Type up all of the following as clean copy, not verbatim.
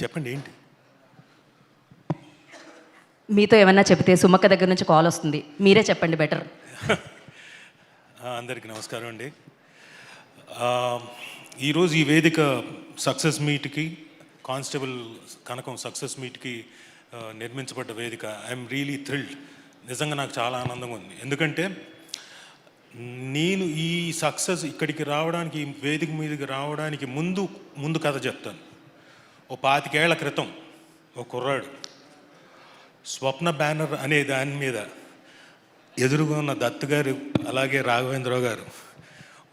చెప్పండి ఏంటి? మీతో ఏమన్నా చెప్తే సుమక్క దగ్గర నుంచి కాల్ వస్తుంది, మీరే చెప్పండి బెటర్. అందరికీ నమస్కారం అండి. ఈరోజు ఈ వేదిక సక్సెస్ మీట్కి, కానిస్టేబుల్ కనకం సక్సెస్ మీట్కి నిర్మించబడ్డ వేదిక. I'm really thrilled. నిజంగా నాకు చాలా ఆనందంగా ఉంది. ఎందుకంటే నేను ఈ సక్సెస్ ఇక్కడికి రావడానికి, ఈ వేదిక మీదకి రావడానికి ముందు కథ చెప్తాను. ఓ 25 ఏళ్ల క్రితం ఓ కుర్రాడు స్వప్న బ్యానర్ అనే దాని మీద ఎదురుగా ఉన్న దత్ గారు అలాగే రాఘవేంద్రరావు గారు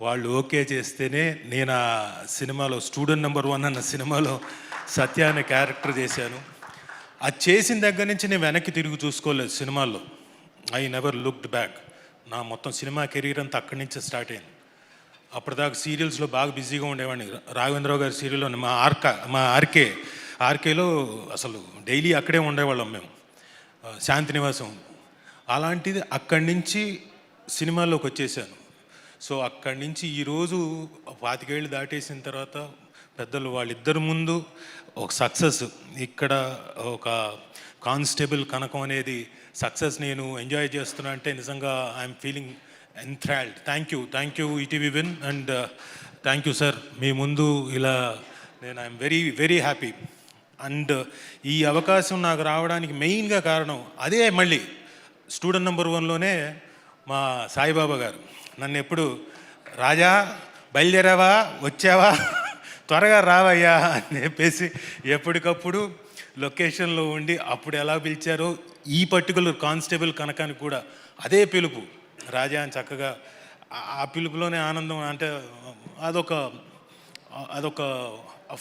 వాళ్ళు ఓకే చేస్తేనే నేను ఆ సినిమాలో స్టూడెంట్ నెంబర్ 1 అన్న సినిమాలో సత్య అనే క్యారెక్టర్ చేశాను. అది చేసిన దగ్గర నుంచి నేను వెనక్కి తిరిగి చూసుకోలేదు సినిమాల్లో. I never looked back. నా మొత్తం సినిమా కెరీర్ అంతా అక్కడి నుంచే స్టార్ట్ అయింది. అప్పటిదాకా సీరియల్స్లో బాగా బిజీగా ఉండేవాడిని. రాఘవేంద్రరావు గారి సీరియల్లో మా ఆర్కేలో అసలు డైలీ అక్కడే ఉండేవాళ్ళం మేము, శాంతినివాసం. అలాంటిది అక్కడి నుంచి సినిమాల్లోకి వచ్చేసాను. సో అక్కడి నుంచి ఈరోజు 25 ఏళ్ళు దాటేసిన తర్వాత పెద్దలు వాళ్ళిద్దరి ముందు ఒక సక్సెస్, ఇక్కడ ఒక కానిస్టేబుల్ కనకం అనేది సక్సెస్ నేను ఎంజాయ్ చేస్తున్నా అంటే నిజంగా I'm feeling enthralled. Thank you ETV win, and thank you sir. మీ ముందు ఇలా నేను I'm very very happy. And ఈ అవకాశం నాకు రావడానికి మెయిన్గా కారణం అదే, మళ్ళీ స్టూడెంట్ నెంబర్ 1లోనే మా సాయిబాబా గారు నన్ను ఎప్పుడు రాజా బయలుదేరావా, వచ్చావా, త్వరగా రావయ్యా అని చెప్పేసి ఎప్పటికప్పుడు లొకేషన్లో ఉండి అప్పుడు ఎలా పిలిచారో ఈ పర్టికులర్ కానిస్టేబుల్ కనకానికి కూడా అదే పిలుపు, రాజా అని చక్కగా ఆ పిలుపులోనే ఆనందం. అంటే అదొక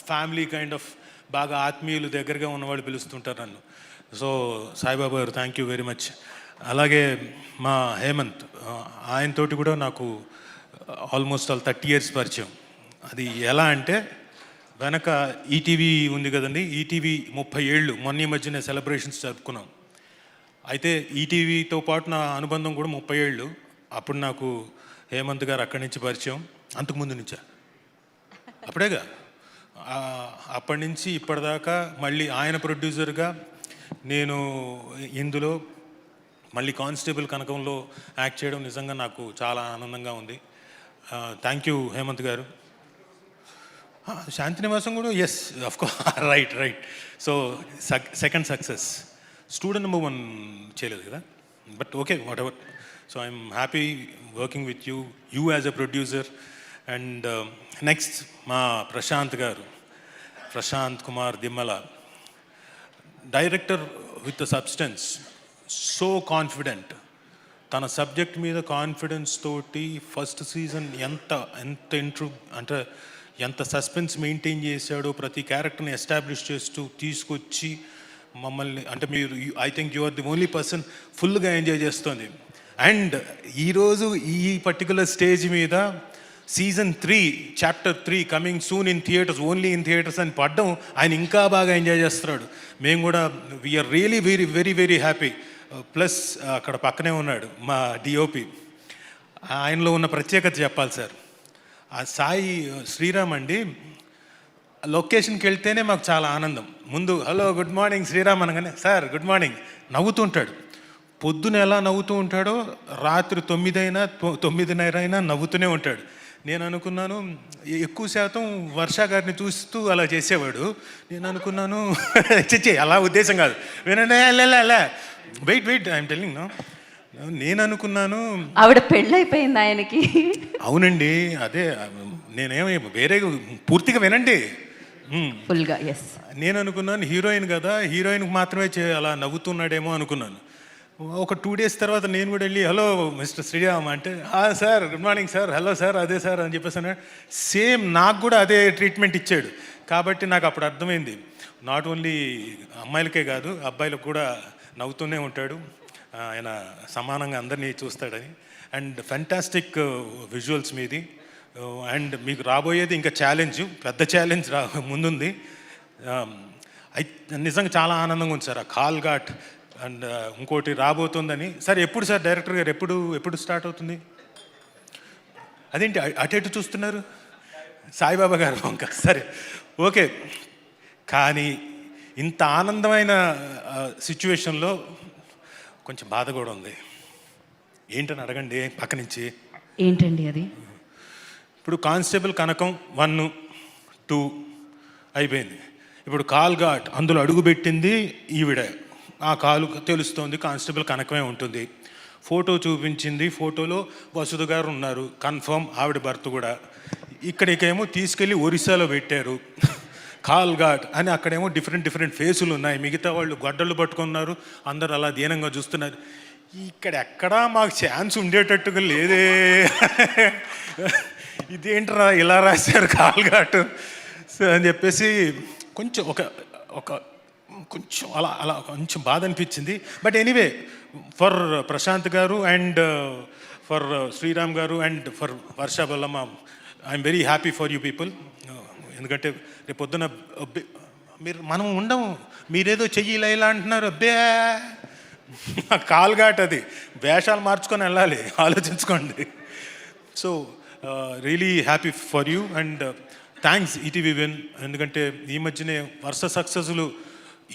ఫ్యామిలీ కైండ్ ఆఫ్, బాగా ఆత్మీయులు దగ్గరగా ఉన్నవాళ్ళు పిలుస్తుంటారు నన్ను. సో సాయిబాబా గారు థ్యాంక్ యూ వెరీ మచ్. అలాగే మా హేమంత్, ఆయనతోటి కూడా నాకు ఆల్మోస్ట్ 30 years పరిచయం. అది ఎలా అంటే వెనక ఈటీవీ ఉంది కదండి, ఈటీవీ 30 ఏళ్ళు మొన్న ఈ మధ్యనే సెలబ్రేషన్స్ జరుపుకున్నాం. అయితే ఈటీవీతో పాటు నా అనుబంధం కూడా 30 ఏళ్ళు. అప్పుడు నాకు హేమంత్ గారు అక్కడి నుంచి పరిచయం, అంతకుముందు నుంచా, అప్పుడేగా. అప్పటి నుంచి ఇప్పటిదాకా మళ్ళీ ఆయన ప్రొడ్యూసర్గా నేను ఇందులో మళ్ళీ కానిస్టేబుల్ కనకంలో యాక్ట్ చేయడం నిజంగా నాకు చాలా ఆనందంగా ఉంది. థ్యాంక్ యూ హేమంత్ గారు. శాంతినివాసం కూడా yes of course, right. So second success. Student number 1 చేయలేదు కదా, but okay, whatever. So I'm happy working with you as a producer. And next మా Prashanth Kumar Dimmala, director with substance, so confident. తన సబ్జెక్ట్ మీద confidence తోటి first season ఎంత suspense maintain చేశాడో, ప్రతి క్యారెక్టర్ని ఎస్టాబ్లిష్ చేస్తూ తీసుకొచ్చి మమ్మల్ని, అంటే మీరు, I think you are the only person ఫుల్గా ఎంజాయ్ చేస్తుంది. అండ్ ఈరోజు ఈ పర్టికులర్ స్టేజ్ మీద Season 3 Chapter 3 coming soon in theatres, only in theatres అని పడ్డం, ఆయన ఇంకా బాగా ఎంజాయ్ చేస్తున్నాడు. మేము కూడా we're really very very very happy. Plus అక్కడ పక్కనే ఉన్నాడు మా డిఓపి, ఆయనలో ఉన్న ప్రత్యేకత చెప్పాలి సార్. ఆ సాయి శ్రీరామ్ అండి, లొకేషన్కి వెళ్తేనే మాకు చాలా ఆనందం. ముందు హలో గుడ్ మార్నింగ్ శ్రీరామ్ అనగానే సార్ గుడ్ మార్నింగ్ నవ్వుతుంటాడు. పొద్దున ఎలా నవ్వుతూ ఉంటాడో రాత్రి 9 అయినా 9:30 అయినా నవ్వుతూనే ఉంటాడు. నేను అనుకున్నాను ఎక్కువ శాతం వర్ష గారిని చూస్తూ అలా చేసేవాడు. నేను అనుకున్నాను చచ్చే అలా ఉద్దేశం కాదు, వినండి వెయిట్ ఐఎమ్ టెల్లింగ్ నో. నేను అనుకున్నాను ఆవిడ పెళ్ళైపోయింది ఆయనకి. అవునండి, అదే నేనేమి వేరే, పూర్తిగా వినండి ఫుల్గా. ఎస్, నేను అనుకున్నాను హీరోయిన్ కదా, హీరోయిన్కి మాత్రమే అలా నవ్వుతున్నాడేమో అనుకున్నాను. ఒక 2 days తర్వాత నేను కూడా వెళ్ళి హలో మిస్టర్ శ్రీరామ్ అంటే, sir good morning sir, hello sir, అదే సార్ అని చెప్పేసి అన్నాడు. సేమ్ నాకు కూడా అదే ట్రీట్మెంట్ ఇచ్చాడు. కాబట్టి నాకు అప్పుడు అర్థమైంది, నాట్ ఓన్లీ అమ్మాయిలకే కాదు అబ్బాయిలకు కూడా నవ్వుతూనే ఉంటాడు ఆయన, సమానంగా అందరినీ చూస్తాడని. అండ్ ఫెంటాస్టిక్ విజువల్స్ మీది. అండ్ మీకు రాబోయేది ఇంకా పెద్ద ఛాలెంజ్ ముందుంది. నిజంగా చాలా ఆనందంగా ఉంది సార్. ఆ కాల్ ఘాట్ అండ్ ఇంకోటి రాబోతుందని. సార్ ఎప్పుడు సార్ డైరెక్టర్ గారు ఎప్పుడు స్టార్ట్ అవుతుంది? అదేంటి అటు చూస్తున్నారు? సాయిబాబా గారు ఇంకా సరే ఓకే. కానీ ఇంత ఆనందమైన సిచ్యువేషన్లో కొంచెం బాధ కూడా ఉంది. ఏంటని అడగండి పక్క నుంచి. ఏంటండి అది? ఇప్పుడు కానిస్టేబుల్ కనకం 1, 2 అయిపోయింది. ఇప్పుడు కాల్ ఘాట్ అందులో అడుగుపెట్టింది ఈవిడ. ఆ కాలు తెలుస్తోంది కానిస్టేబుల్ కనకమే ఉంటుంది. ఫోటో చూపించింది, ఫోటోలో వసుధ గారు ఉన్నారు, కన్ఫర్మ్ ఆవిడ భర్త కూడా. ఇక్కడికేమో తీసుకెళ్ళి ఒరిస్సాలో పెట్టారు కాల్ ఘాట్ అని. అక్కడేమో డిఫరెంట్ ఫేసులు ఉన్నాయి, మిగతా వాళ్ళు గొడ్డళ్ళు పట్టుకున్నారు, అందరు అలా దీనంగా చూస్తున్నారు. ఇక్కడ ఎక్కడా మాకు ఛాన్స్ ఉండేటట్టుగా లేదే ఇదేంట్రా ఇలా రాశారు కాల్ ఘాట్ అని చెప్పేసి కొంచెం ఒక కొంచెం అలా కొంచెం బాధ అనిపించింది. బట్ ఎనీవే, ఫర్ ప్రశాంత్ గారు అండ్ ఫర్ శ్రీరామ్ గారు and for Varsha Ballamma, I'm very happy for you people. ఎందుకంటే రేపు పొద్దున మనం ఉండము, మీరేదో చెయ్యి ఇలా అంటున్నారు. అబ్బే కాల్ ఘాట్ అది, వేషాలు మార్చుకొని వెళ్ళాలి, ఆలోచించుకోండి. So really happy for you and thanks ETV win. ఎందుకంటే ఈ మధ్యనే వరుస సక్సెస్లు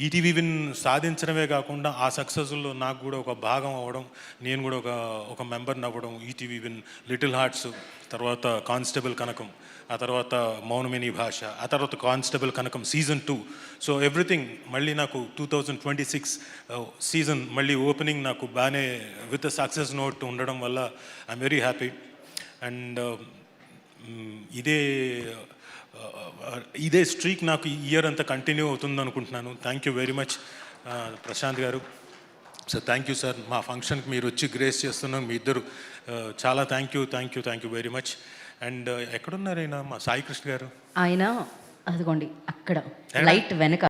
ఈటీవీ విన్ సాధించడమే కాకుండా ఆ సక్సెస్లో నాకు కూడా ఒక భాగం అవ్వడం, నేను కూడా ఒక మెంబర్ని అవ్వడం. ఈటీవీ విన్, లిటిల్ హార్ట్స్, తర్వాత కానిస్టేబుల్ కనకం, ఆ తర్వాత మౌనమిని భాష, ఆ తర్వాత కానిస్టేబుల్ కనకం సీజన్ 2. సో ఎవ్రీథింగ్ మళ్ళీ నాకు 2026 సీజన్ మళ్ళీ ఓపెనింగ్ నాకు బాగానే విత్ సక్సెస్ నోట్ ఉండడం వల్ల ఐఎమ్ వెరీ హ్యాపీ. అండ్ ఇదే స్ట్రీక్ నాకు ఈ ఇయర్ అంతా కంటిన్యూ అవుతుంది అనుకుంటున్నాను. Thank you very much Prashanth గారు. సార్ థ్యాంక్ యూ సార్, మా ఫంక్షన్కి మీరు వచ్చి గ్రేస్ చేస్తున్నాం మీ ఇద్దరు. చాలా thank you very much. And ఎక్కడున్నారు ఆయన, మా సాయి కృష్ణ గారు? ఆయన అదిగోండి అక్కడ లైట్ వెనక